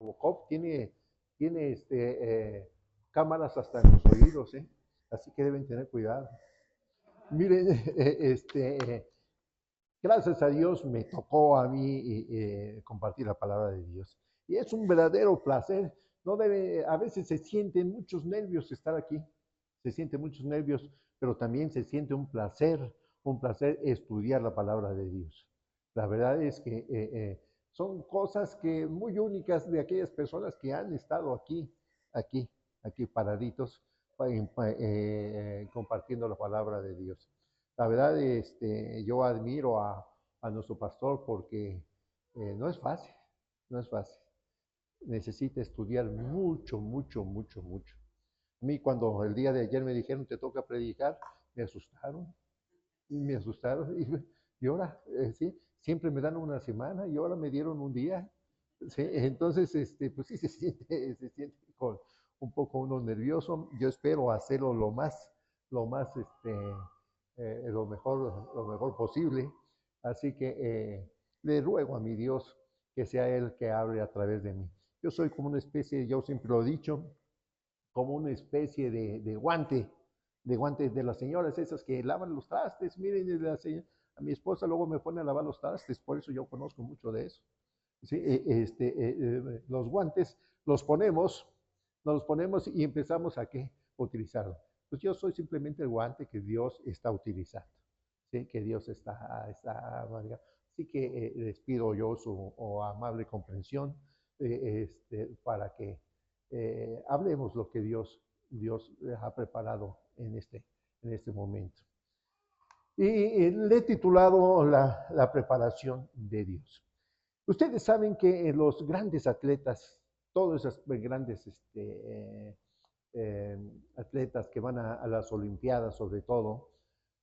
Robocop tiene cámaras hasta en los oídos, ¿eh? Así que deben tener cuidado. Miren, gracias a Dios me tocó a mí compartir la palabra de Dios. Y es un verdadero placer. No debe, a veces se sienten muchos nervios estar aquí, se sienten muchos nervios, pero también se siente un placer estudiar la palabra de Dios. La verdad es que son cosas que muy únicas de aquellas personas que han estado aquí, aquí paraditos, compartiendo la palabra de Dios. La verdad, yo admiro a nuestro pastor porque no es fácil, no es fácil. Necesita estudiar mucho, mucho, mucho, mucho. A mí cuando el día de ayer me dijeron te toca predicar, me asustaron, me asustaron. Y ahora, sí, siempre me dan una semana y ahora me dieron un día. Sí, entonces, pues sí se siente con un poco uno nervioso. Yo espero hacerlo lo más, lo mejor posible. Así que le ruego a mi Dios que sea Él que hable a través de mí. Yo soy como una especie, yo siempre lo he dicho, como una especie de guante de las señoras esas que lavan los trastes. Miren, a mi esposa luego me pone a lavar los trastes, por eso yo conozco mucho de eso. ¿Sí? Los guantes los ponemos, nos los ponemos y empezamos a ¿qué? Utilizarlo. Pues yo soy simplemente el guante que Dios está utilizando, ¿sí? Que Dios está así que les pido yo su amable comprensión para que hablemos lo que Dios ha preparado en este momento. Y le he titulado la preparación de Dios. Ustedes saben que los grandes atletas, todos esos grandes atletas que van a las Olimpiadas sobre todo,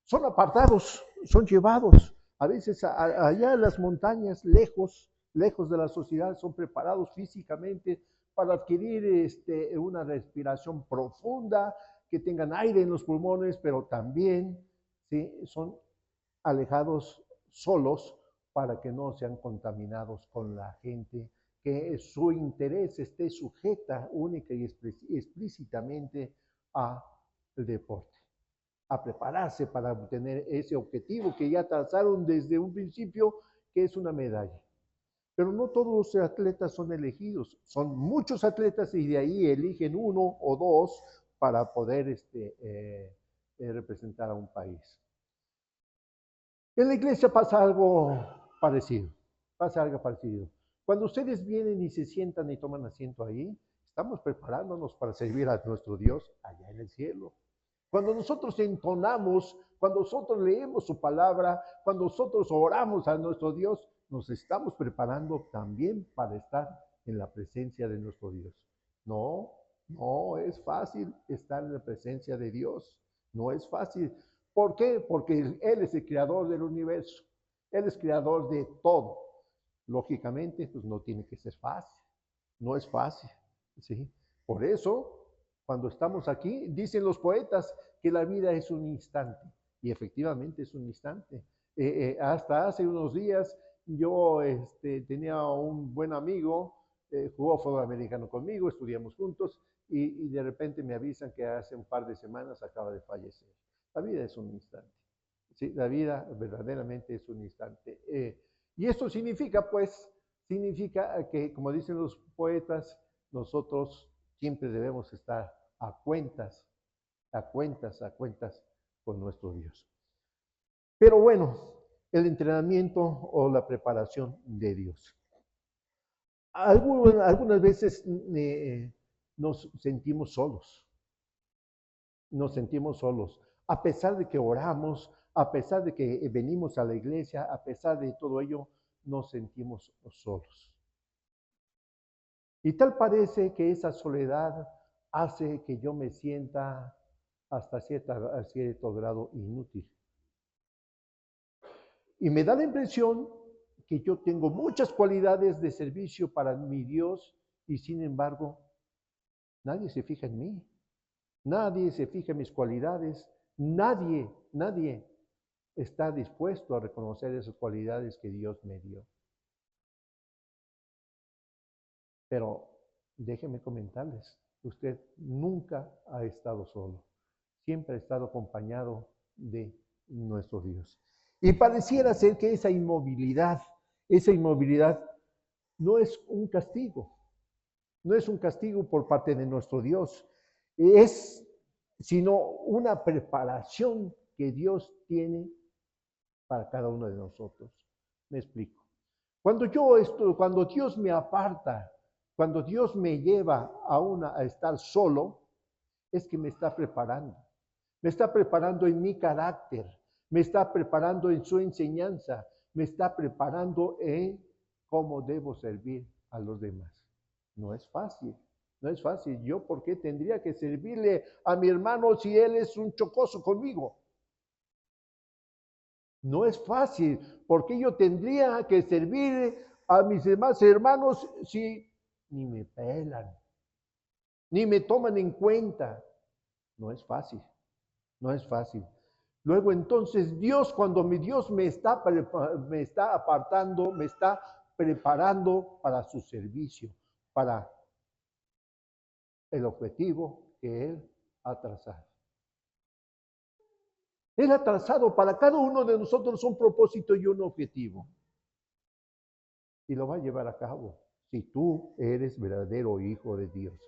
son apartados, son llevados, a veces allá en las montañas, lejos, lejos de la sociedad, son preparados físicamente para adquirir una respiración profunda, que tengan aire en los pulmones, pero también ¿sí? Son alejados solos para que no sean contaminados con la gente, que su interés esté sujeta única y explícitamente al deporte, a prepararse para obtener ese objetivo que ya trazaron desde un principio, que es una medalla. Pero no todos los atletas son elegidos, son muchos atletas y de ahí eligen uno o dos para poder representar a un país. En la iglesia pasa algo parecido. Cuando ustedes vienen y se sientan y toman asiento ahí, estamos preparándonos para servir a nuestro Dios allá en el cielo. Cuando nosotros entonamos, cuando nosotros leemos su palabra, cuando nosotros oramos a nuestro Dios, nos estamos preparando también para estar en la presencia de nuestro Dios. No, no es fácil estar en la presencia de Dios. No es fácil. ¿Por qué? Porque Él es el creador del universo. Él es creador de todo. Lógicamente, pues no tiene que ser fácil. No es fácil. ¿Sí? Por eso, cuando estamos aquí, dicen los poetas que la vida es un instante. Y efectivamente es un instante. Hasta hace unos días yo tenía un buen amigo, jugó fútbol americano conmigo, estudiamos juntos y de repente me avisan que hace un par de semanas acaba de fallecer. La vida es un instante. Sí, la vida verdaderamente es un instante. Y esto significa, pues, significa que, como dicen los poetas, nosotros siempre debemos estar a cuentas, a cuentas, a cuentas con nuestro Dios. Pero bueno, el entrenamiento o la preparación de Dios. Algunas veces nos sentimos solos, nos sentimos solos, a pesar de que oramos, a pesar de que venimos a la iglesia, a pesar de todo ello, nos sentimos solos. Y tal parece que esa soledad hace que yo me sienta hasta cierto grado inútil. Y me da la impresión que yo tengo muchas cualidades de servicio para mi Dios y sin embargo nadie se fija en mí, nadie se fija en mis cualidades, nadie está dispuesto a reconocer esas cualidades que Dios me dio. Pero déjenme comentarles, usted nunca ha estado solo, siempre ha estado acompañado de nuestro Dios. Y pareciera ser que esa inmovilidad no es un castigo, no es un castigo por parte de nuestro Dios, es sino una preparación que Dios tiene para cada uno de nosotros. Me explico. Cuando Dios me aparta, cuando Dios me lleva a estar solo, es que me está preparando. Me está preparando en mi carácter, me está preparando en su enseñanza, me está preparando en cómo debo servir a los demás. No es fácil, no es fácil. ¿Yo por qué tendría que servirle a mi hermano si él es un chocoso conmigo? No es fácil, porque yo tendría que servir a mis demás hermanos si ni me pelan, ni me toman en cuenta. No es fácil, no es fácil. Luego entonces Dios, cuando mi Dios me está apartando, me está preparando para su servicio, para el objetivo que Él ha trazado. Él ha trazado para cada uno de nosotros un propósito y un objetivo. Y lo va a llevar a cabo si tú eres verdadero hijo de Dios.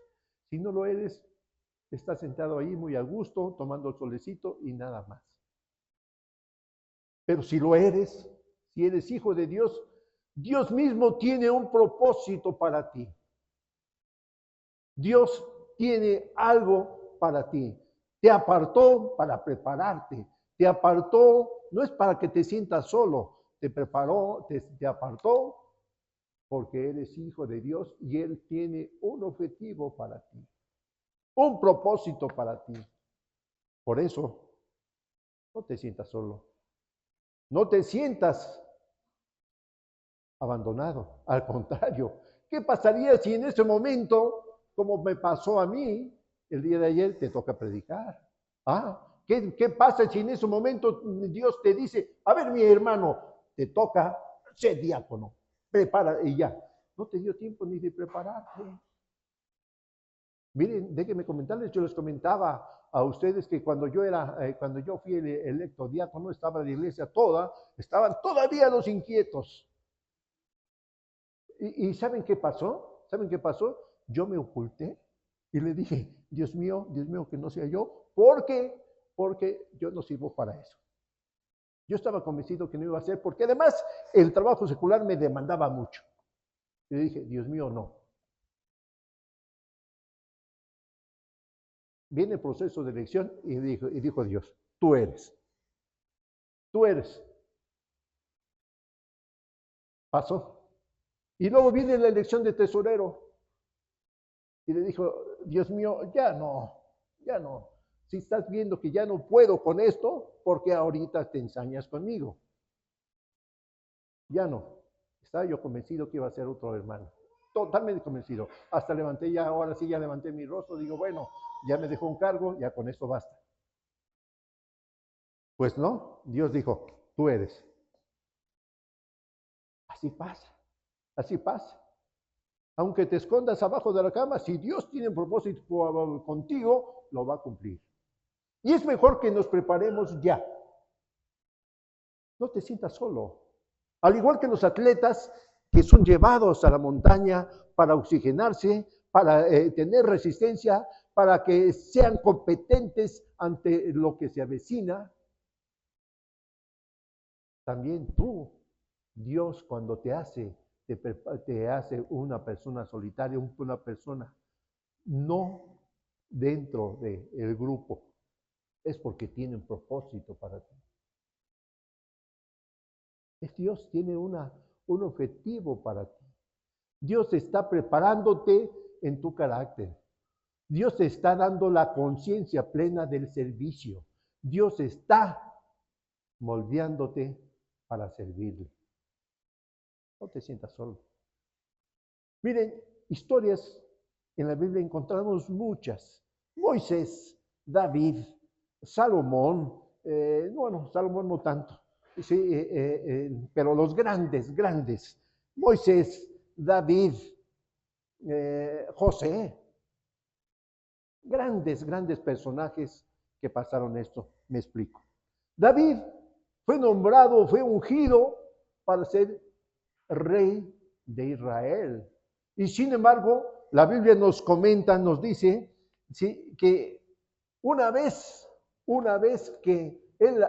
Si no lo eres, estás sentado ahí muy a gusto, tomando el solecito y nada más. Pero si lo eres, si eres hijo de Dios, Dios mismo tiene un propósito para ti. Dios tiene algo para ti. Te apartó para prepararte. Te apartó, no es para que te sientas solo, te preparó, te apartó porque eres hijo de Dios y Él tiene un objetivo para ti, un propósito para ti. Por eso, no te sientas solo, no te sientas abandonado. Al contrario, ¿qué pasaría si en ese momento, como me pasó a mí el día de ayer, te toca predicar? ¿Qué pasa si en ese momento Dios te dice, a ver, mi hermano, te toca ser diácono, prepara y ya? No te dio tiempo ni de prepararte. Miren, déjenme comentarles, yo les comentaba a ustedes que cuando yo fui electo diácono, estaba la iglesia toda, estaban todavía los inquietos. ¿Y saben qué pasó? ¿Saben qué pasó? Yo me oculté y le dije, Dios mío, que no sea yo, porque yo no sirvo para eso. Yo estaba convencido que no iba a ser, porque además el trabajo secular me demandaba mucho. Y le dije, Dios mío, no. Viene el proceso de elección y dijo Dios, tú eres. Tú eres. Pasó. Y luego viene la elección de tesorero. Y le dijo, Dios mío, ya no. Si estás viendo que ya no puedo con esto, ¿por qué ahorita te ensañas conmigo? Ya no. Estaba yo convencido que iba a ser otro hermano. Totalmente convencido. Hasta levanté ya, ahora sí ya levanté mi rostro. Digo, bueno, ya me dejó un cargo, ya con esto basta. Pues no, Dios dijo, tú eres. Así pasa, así pasa. Aunque te escondas abajo de la cama, si Dios tiene un propósito contigo, lo va a cumplir. Y es mejor que nos preparemos ya. No te sientas solo. Al igual que los atletas que son llevados a la montaña para oxigenarse, para tener resistencia, para que sean competentes ante lo que se avecina. También tú, Dios, cuando te hace una persona solitaria, una persona no dentro del grupo, es porque tiene un propósito para ti. Dios tiene un objetivo para ti. Dios está preparándote en tu carácter. Dios te está dando la conciencia plena del servicio. Dios está moldeándote para servirle. No te sientas solo. Miren, historias en la Biblia encontramos muchas. Moisés, David, Salomón, bueno, Salomón no tanto, sí, pero los grandes, Moisés, David, José. Grandes, grandes personajes que pasaron esto. Me explico. David fue nombrado, fue ungido para ser rey de Israel. Y sin embargo, la Biblia nos comenta, nos dice, ¿sí?, que una vez que él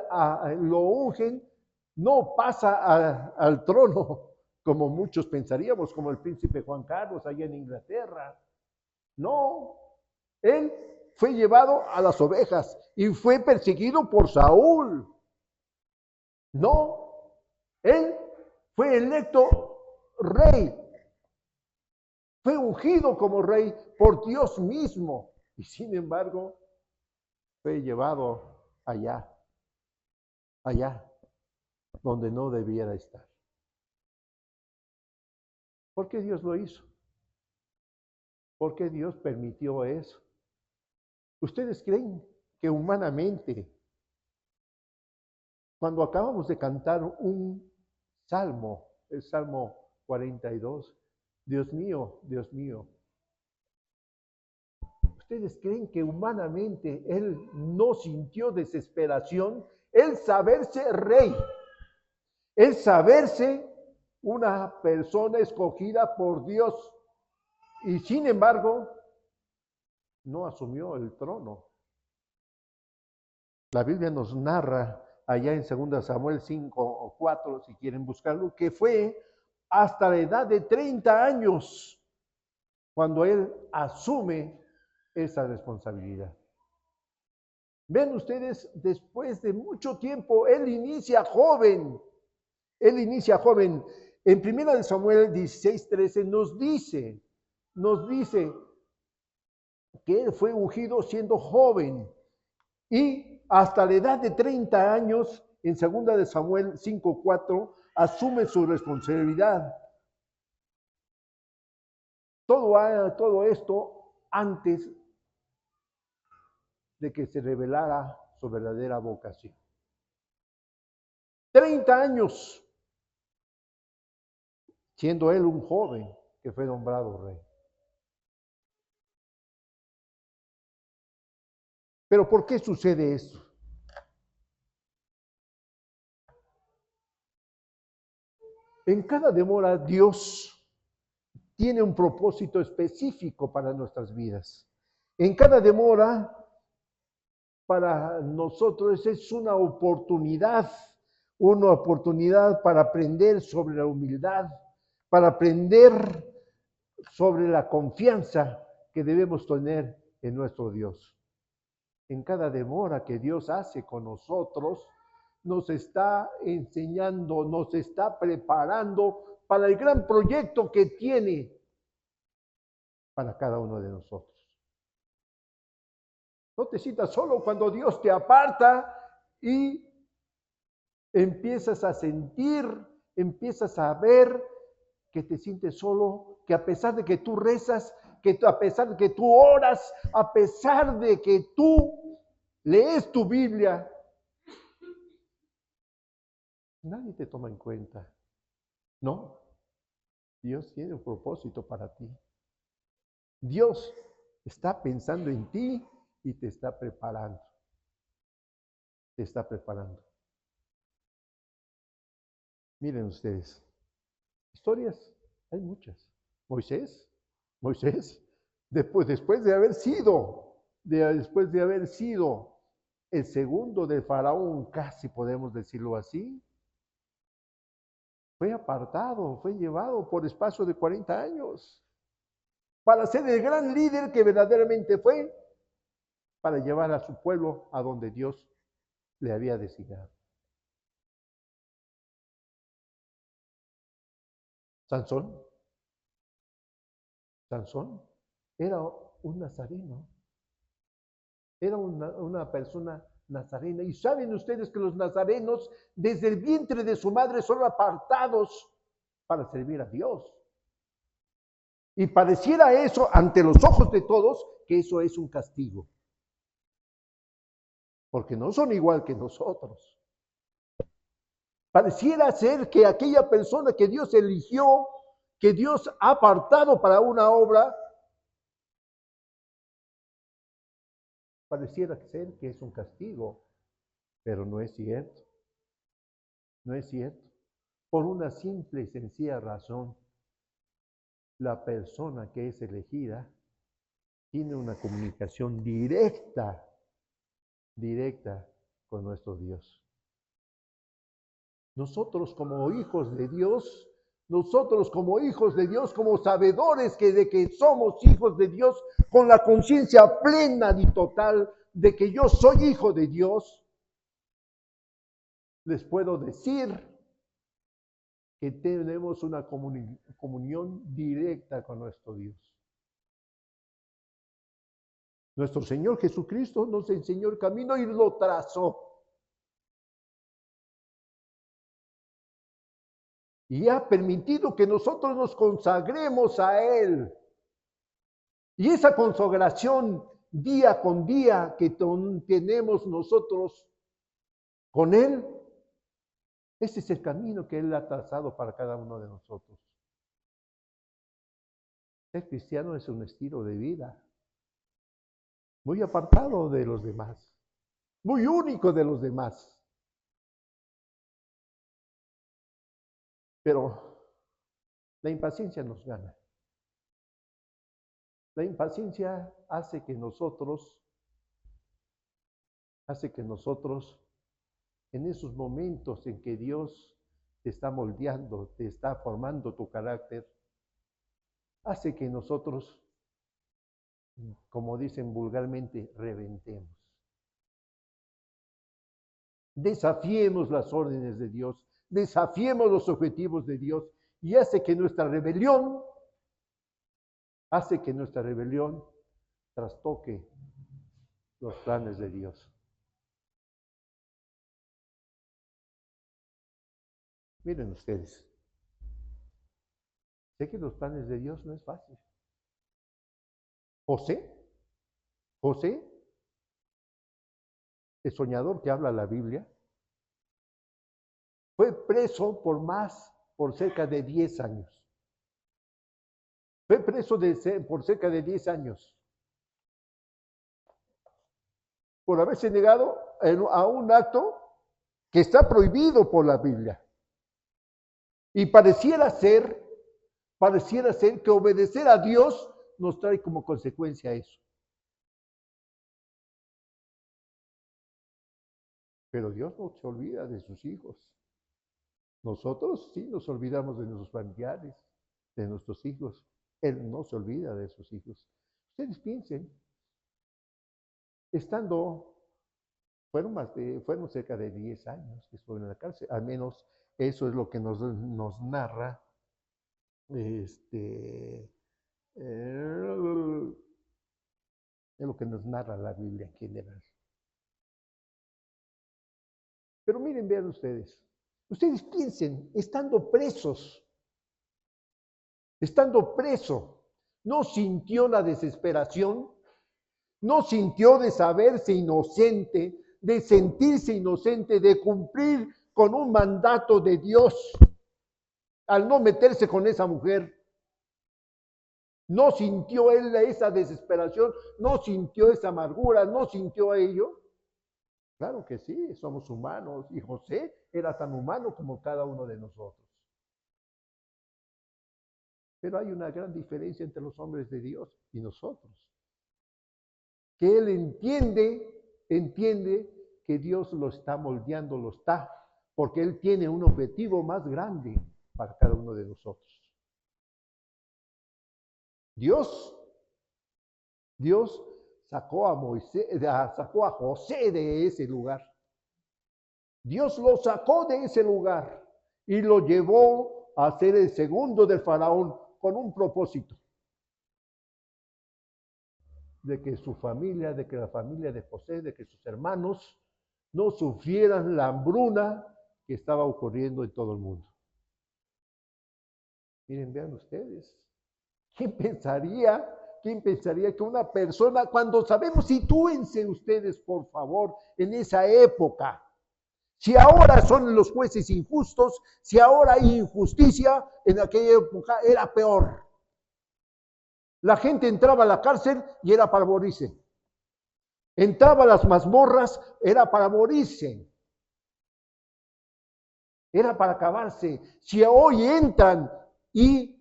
lo ungen, no pasa al trono, como muchos pensaríamos, como el príncipe Juan Carlos allá en Inglaterra. No, él fue llevado a las ovejas y fue perseguido por Saúl. No, él fue electo rey, fue ungido como rey por Dios mismo y sin embargo fue llevado allá donde no debiera estar. ¿Por qué Dios lo hizo? ¿Por qué Dios permitió eso? ¿Ustedes creen que humanamente, cuando acabamos de cantar un salmo, el Salmo 42, Dios mío, ¿ustedes creen que humanamente Él no sintió desesperación? El saberse rey, el saberse una persona escogida por Dios y sin embargo no asumió el trono. La Biblia nos narra allá en 2 Samuel 5 o 4, si quieren buscarlo, que fue hasta la edad de 30 años cuando él asume esa responsabilidad. Ven ustedes, después de mucho tiempo, él inicia joven. En 1 Samuel 16:13 nos dice que él fue ungido siendo joven y hasta la edad de 30 años, en 2 Samuel 5:4, asume su responsabilidad. Todo esto antes de que se revelara su verdadera vocación. 30 años, siendo él un joven que fue nombrado rey. Pero ¿por qué sucede esto? En cada demora Dios tiene un propósito específico para nuestras vidas. En cada demora para nosotros es una oportunidad para aprender sobre la humildad, para aprender sobre la confianza que debemos tener en nuestro Dios. En cada demora que Dios hace con nosotros, nos está enseñando, nos está preparando para el gran proyecto que tiene para cada uno de nosotros. No te sientas solo cuando Dios te aparta y empiezas a sentir, empiezas a ver que te sientes solo, que a pesar de que tú rezas, que a pesar de que tú oras, a pesar de que tú lees tu Biblia, nadie te toma en cuenta. No, Dios tiene un propósito para ti. Dios está pensando en ti y te está preparando. Te está preparando. Miren ustedes, historias hay muchas. Moisés, después de haber sido el segundo del faraón, casi podemos decirlo así, fue apartado, fue llevado por espacio de 40 años para ser el gran líder que verdaderamente fue, para llevar a su pueblo a donde Dios le había designado. Sansón era un nazareno, era una persona nazarena. Y saben ustedes que los nazarenos desde el vientre de su madre son apartados para servir a Dios. Y pareciera eso ante los ojos de todos que eso es un castigo. Porque no son igual que nosotros. Pareciera ser que aquella persona que Dios eligió que Dios ha apartado para una obra, pareciera ser que es un castigo, pero no es cierto. No es cierto. Por una simple y sencilla razón, la persona que es elegida tiene una comunicación directa con nuestro Dios. Nosotros como hijos de Dios, como sabedores de que somos hijos de Dios, con la conciencia plena y total de que yo soy hijo de Dios, les puedo decir que tenemos una comunión directa con nuestro Dios. Nuestro Señor Jesucristo nos enseñó el camino y lo trazó. Y ha permitido que nosotros nos consagremos a Él. Y esa consagración día con día que tenemos nosotros con Él, ese es el camino que Él ha trazado para cada uno de nosotros. Ser cristiano es un estilo de vida muy apartado de los demás, muy único de los demás. Pero la impaciencia nos gana. La impaciencia hace que nosotros, en esos momentos en que Dios te está moldeando, te está formando tu carácter, hace que nosotros, como dicen vulgarmente, reventemos. Desafiemos las órdenes de Dios, desafiemos los objetivos de Dios y hace que nuestra rebelión trastoque los planes de Dios. Miren ustedes, sé que los planes de Dios no es fácil. José, el soñador que habla la Biblia, fue preso por cerca de 10 años. Fue preso por cerca de 10 años. Por haberse negado a un acto que está prohibido por la Biblia. Y pareciera ser que obedecer a Dios nos trae como consecuencia eso. Pero Dios no se olvida de sus hijos. Nosotros sí nos olvidamos de nuestros familiares, de nuestros hijos. Él no se olvida de sus hijos. Ustedes piensen, fueron cerca de 10 años que estuvo en la cárcel, al menos eso es lo que nos narra es lo que nos narra la Biblia en general. Pero miren, vean ustedes piensen, estando preso, ¿no sintió la desesperación? ¿No sintió de saberse inocente, de sentirse inocente, de cumplir con un mandato de Dios al no meterse con esa mujer? ¿No sintió él esa desesperación? ¿No sintió esa amargura? ¿No sintió ello? Claro que sí, somos humanos y José era tan humano como cada uno de nosotros. Pero hay una gran diferencia entre los hombres de Dios y nosotros. Que él entiende que Dios lo está moldeando, porque él tiene un objetivo más grande para cada uno de nosotros. Dios sacó a José de ese lugar. Dios lo sacó de ese lugar y lo llevó a ser el segundo del faraón con un propósito. De que su familia, de que la familia de José, de que sus hermanos no sufrieran la hambruna que estaba ocurriendo en todo el mundo. Miren, vean ustedes, ¿quién pensaría que una persona, cuando sabemos, sitúense ustedes, por favor, en esa época, Si ahora son los jueces injustos, si ahora hay injusticia, en aquella época era peor. La gente entraba a la cárcel y era para morirse. Entraba a las mazmorras, era para morirse. Era para acabarse. Si hoy entran y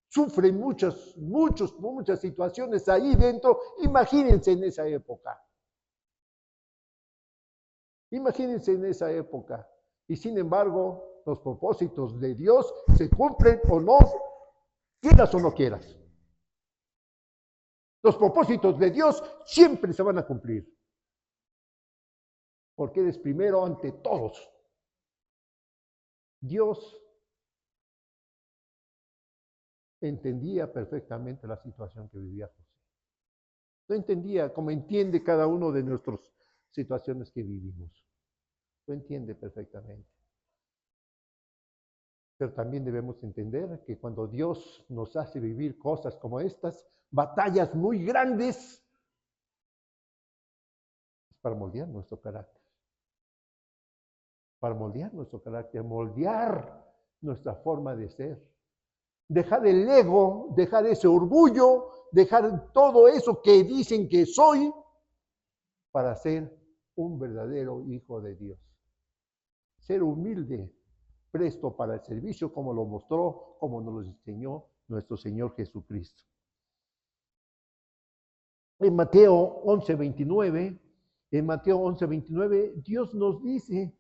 sufren muchas situaciones ahí dentro, imagínense en esa época. Imagínense en esa época. Y sin embargo, los propósitos de Dios se cumplen o no, quieras o no quieras. Los propósitos de Dios siempre se van a cumplir. Porque eres primero ante todos. Dios entendía perfectamente la situación que vivía José. Lo entendía como entiende cada uno de nuestras situaciones que vivimos. Lo entiende perfectamente. Pero también debemos entender que cuando Dios nos hace vivir cosas como estas, batallas muy grandes, es para moldear nuestro carácter. Para moldear nuestro carácter, moldear nuestra forma de ser. Dejar el ego, dejar ese orgullo, dejar todo eso que dicen que soy, para ser un verdadero hijo de Dios. Ser humilde, presto para el servicio, como lo mostró, como nos lo enseñó nuestro Señor Jesucristo. En Mateo 11:29, Dios nos dice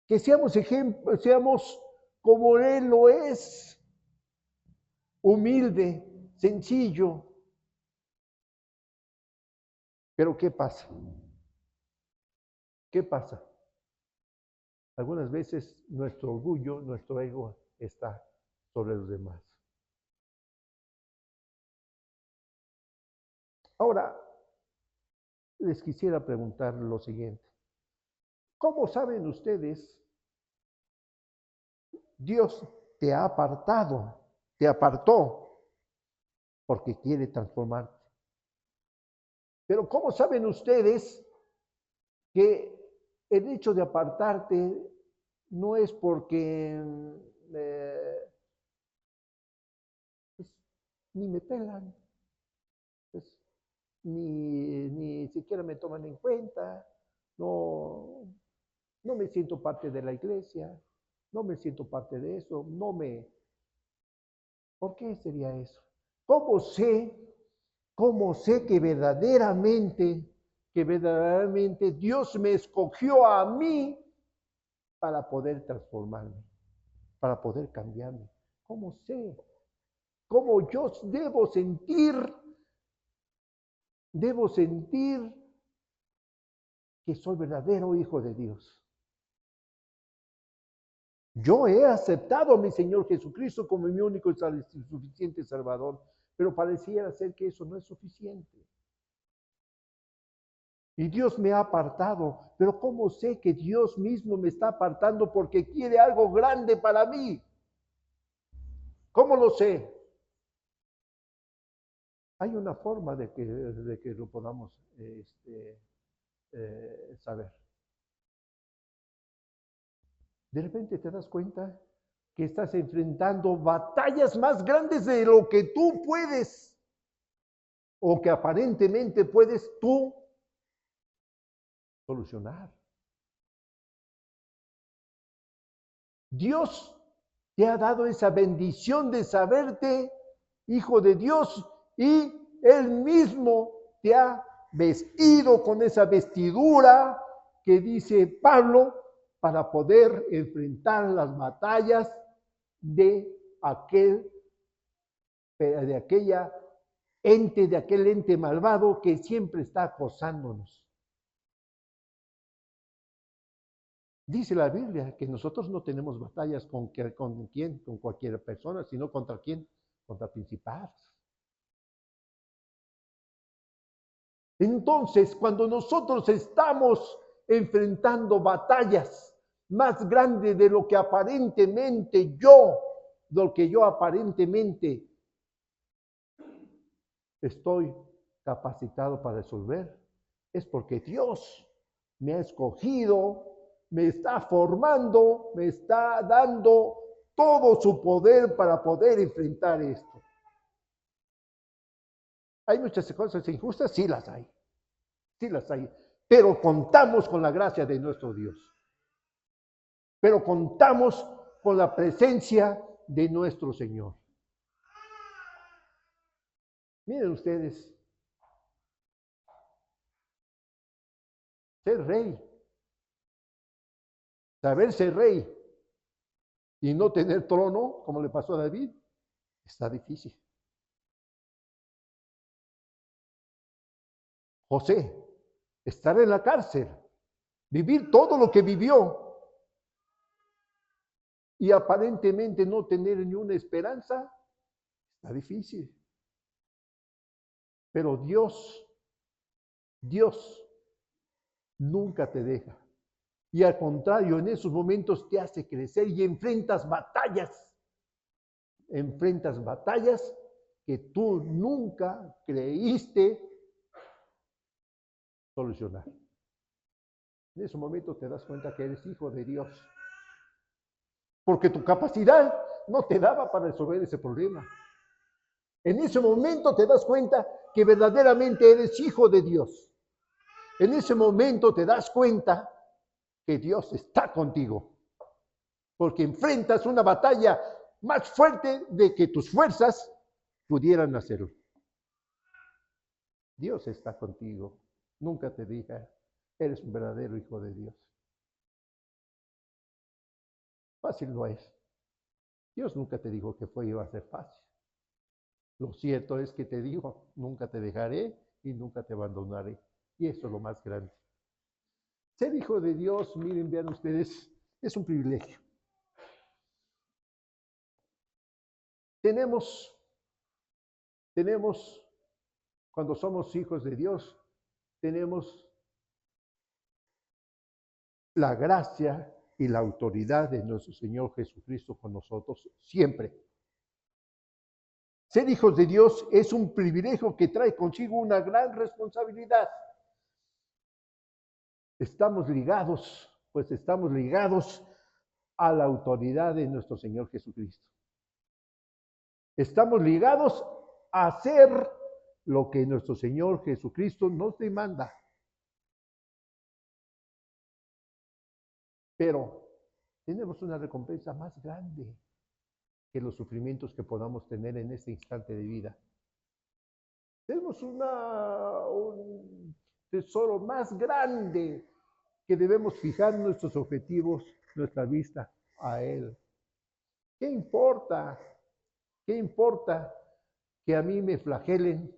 que seamos como Él lo es, humilde, sencillo. Pero ¿qué pasa? ¿Qué pasa? Algunas veces nuestro orgullo, nuestro ego está sobre los demás. Ahora, les quisiera preguntar lo siguiente. ¿Cómo saben ustedes? Dios te ha apartado, te apartó, porque quiere transformarte. Pero ¿cómo saben ustedes que el hecho de apartarte no es porque pues, ni me pelan, pues, ni siquiera me toman en cuenta, no me siento parte de la iglesia, no me siento parte de eso, ¿por qué sería eso? ¿Cómo sé que verdaderamente Dios me escogió a mí para poder transformarme, para poder cambiarme? ¿Cómo sé? ¿Cómo yo debo sentir que soy verdadero hijo de Dios? Yo he aceptado a mi Señor Jesucristo como mi único y suficiente Salvador, pero pareciera ser que eso no es suficiente. Y Dios me ha apartado, pero ¿cómo sé que Dios mismo me está apartando porque quiere algo grande para mí? ¿Cómo lo sé? Hay una forma de que lo podamos saber. De repente te das cuenta que estás enfrentando batallas más grandes de lo que tú puedes o que aparentemente puedes tú solucionar. Dios te ha dado esa bendición de saberte hijo de Dios y Él mismo te ha vestido con esa vestidura que dice Pablo para poder enfrentar las batallas de aquel ente malvado que siempre está acosándonos. Dice la Biblia que nosotros no tenemos batallas con cualquier persona, sino contra quién, contra principados. Entonces, cuando nosotros estamos enfrentando batallas más grandes de lo que yo aparentemente estoy capacitado para resolver, es porque Dios me ha escogido me está formando, me está dando todo su poder para poder enfrentar esto. ¿Hay muchas cosas injustas? Sí las hay. Sí las hay. Pero contamos con la gracia de nuestro Dios. Pero contamos con la presencia de nuestro Señor. Miren ustedes, ser rey, saber ser rey y no tener trono, como le pasó a David, está difícil. José, estar en la cárcel, vivir todo lo que vivió y aparentemente no tener ni una esperanza, está difícil. Pero Dios nunca te deja. Y al contrario, en esos momentos te hace crecer y enfrentas batallas. Enfrentas batallas que tú nunca creíste solucionar. En ese momento te das cuenta que eres hijo de Dios. Porque tu capacidad no te daba para resolver ese problema. En ese momento te das cuenta que verdaderamente eres hijo de Dios. En ese momento te das cuenta que Dios está contigo. Porque enfrentas una batalla más fuerte de que tus fuerzas pudieran hacerlo. Dios está contigo. Nunca te diga, eres un verdadero hijo de Dios. Fácil no es. Dios nunca te dijo que iba a ser fácil. Lo cierto es que te dijo, nunca te dejaré y nunca te abandonaré. Y eso es lo más grande. Ser hijo de Dios, miren, vean ustedes, es un privilegio. Tenemos, cuando somos hijos de Dios, tenemos la gracia y la autoridad de nuestro Señor Jesucristo con nosotros siempre. Ser hijos de Dios es un privilegio que trae consigo una gran responsabilidad. Estamos ligados a la autoridad de nuestro Señor Jesucristo. Estamos ligados a hacer lo que nuestro Señor Jesucristo nos demanda. Pero tenemos una recompensa más grande que los sufrimientos que podamos tener en este instante de vida. Tenemos un tesoro más grande que debemos fijar nuestros objetivos, nuestra vista a Él. ¿Qué importa? ¿Qué importa que a mí me flagelen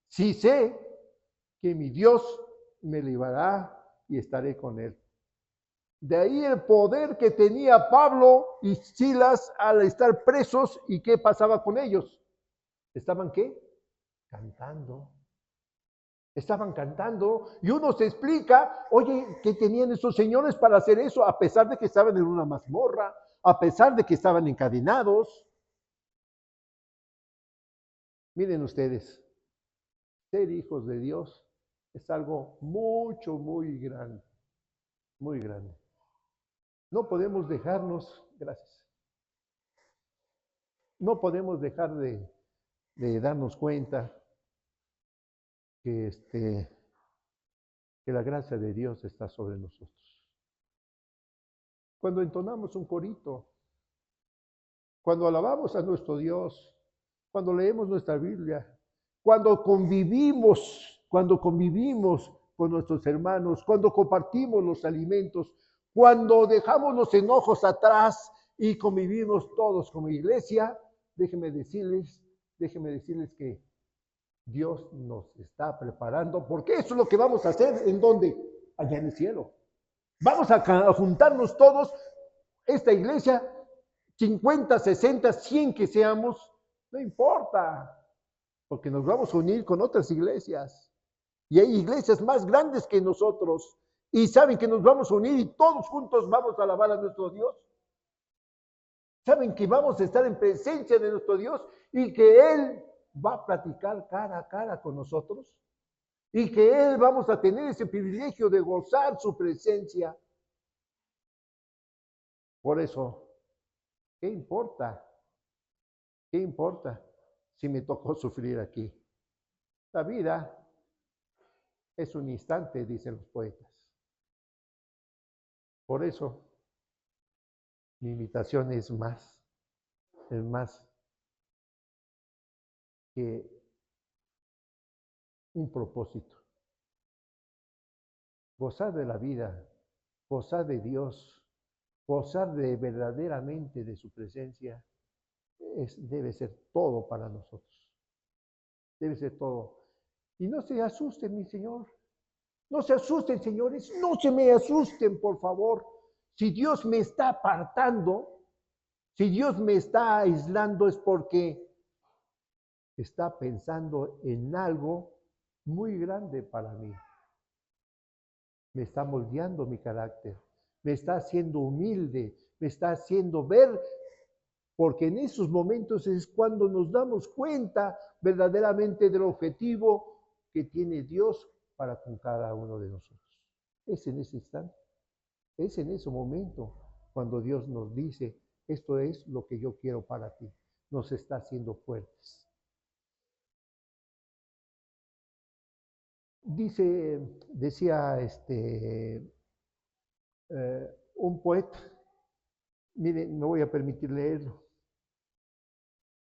si sé que mi Dios me librará y estaré con Él? De ahí el poder que tenía Pablo y Silas al estar presos. ¿Y qué pasaba con ellos? ¿Estaban qué? Cantando. Estaban cantando y uno se explica, oye, ¿qué tenían esos señores para hacer eso? A pesar de que estaban en una mazmorra, a pesar de que estaban encadenados. Miren ustedes, ser hijos de Dios es algo muy grande, muy grande. No podemos dejarnos, gracias, no podemos dejar de darnos cuenta que la gracia de Dios está sobre nosotros. Cuando entonamos un corito, cuando alabamos a nuestro Dios, cuando leemos nuestra Biblia, cuando convivimos con nuestros hermanos, cuando compartimos los alimentos, cuando dejamos los enojos atrás y convivimos todos como iglesia, déjenme decirles que Dios nos está preparando, porque eso es lo que vamos a hacer. ¿En dónde? Allá en el cielo. Vamos a juntarnos todos, esta iglesia, 50, 60, 100 que seamos, no importa, porque nos vamos a unir con otras iglesias. Y hay iglesias más grandes que nosotros. Y saben que nos vamos a unir y todos juntos vamos a alabar a nuestro Dios. Saben que vamos a estar en presencia de nuestro Dios y que Él va a platicar cara a cara con nosotros. Y que Él vamos a tener ese privilegio de gozar su presencia. Por eso, ¿qué importa? ¿Qué importa si me tocó sufrir aquí? La vida es un instante, dicen los poetas. Por eso, mi invitación es más que un propósito. Gozar de la vida, gozar de Dios, gozar de verdaderamente de su presencia, debe ser todo para nosotros. Debe ser todo. Y no se asusten, mi Señor. No se asusten, señores. No se me asusten, por favor. Si Dios me está apartando, si Dios me está aislando, es porque está pensando en algo muy grande para mí. Me está moldeando mi carácter, me está haciendo humilde, me está haciendo ver, porque en esos momentos es cuando nos damos cuenta verdaderamente del objetivo que tiene Dios para con cada uno de nosotros. Es en ese instante, es en ese momento cuando Dios nos dice, esto es lo que yo quiero para ti. Nos está haciendo fuertes. Decía un poeta, miren, me voy a permitir leerlo.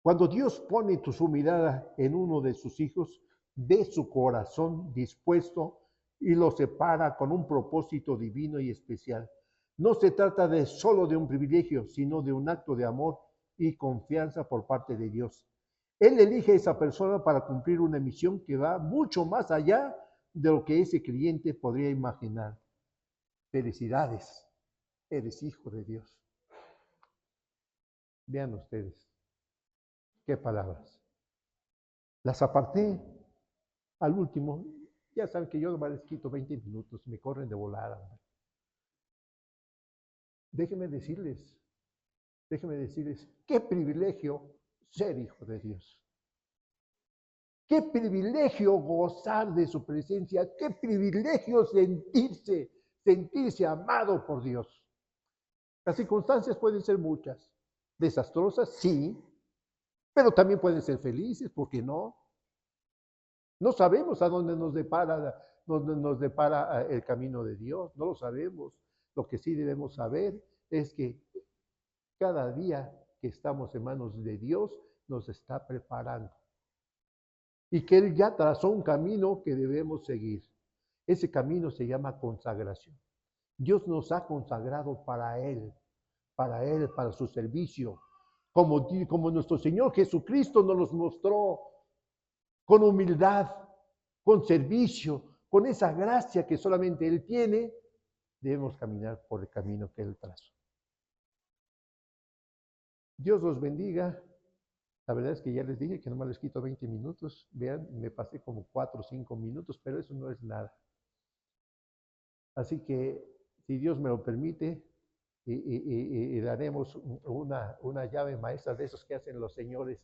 Cuando Dios pone su mirada en uno de sus hijos, ve su corazón dispuesto y lo separa con un propósito divino y especial. No se trata solo de un privilegio, sino de un acto de amor y confianza por parte de Dios. Él elige a esa persona para cumplir una misión que va mucho más allá de lo que ese creyente podría imaginar. Felicidades, eres hijo de Dios. Vean ustedes, qué palabras. Las aparté al último. Ya saben que yo nomás les quito 20 minutos, me corren de volada. Déjenme decirles, qué privilegio ser hijo de Dios. Qué privilegio gozar de su presencia, qué privilegio sentirse amado por Dios. Las circunstancias pueden ser muchas, desastrosas, sí, pero también pueden ser felices, ¿por qué no? No sabemos a dónde nos depara el camino de Dios, no lo sabemos. Lo que sí debemos saber es que cada día que estamos en manos de Dios nos está preparando. Y que Él ya trazó un camino que debemos seguir. Ese camino se llama consagración. Dios nos ha consagrado para Él, para su servicio. Como nuestro Señor Jesucristo nos los mostró con humildad, con servicio, con esa gracia que solamente Él tiene, debemos caminar por el camino que Él trazó. Dios los bendiga. La verdad es que ya les dije que nomás les quito 20 minutos. Vean, me pasé como 4 o 5 minutos, pero eso no es nada. Así que, si Dios me lo permite, y daremos una llave maestra de esos que hacen los señores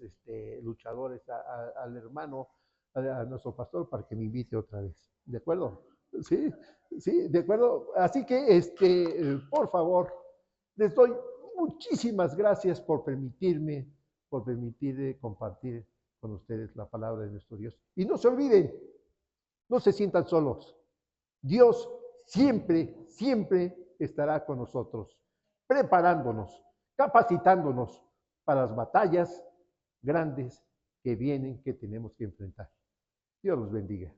luchadores al hermano, a nuestro pastor, para que me invite otra vez. ¿De acuerdo? Sí, sí, de acuerdo. Así que, por favor, les doy muchísimas gracias por permitir compartir con ustedes la palabra de nuestro Dios. Y no se olviden, no se sientan solos. Dios siempre, siempre estará con nosotros, preparándonos, capacitándonos para las batallas grandes que vienen, que tenemos que enfrentar. Dios los bendiga.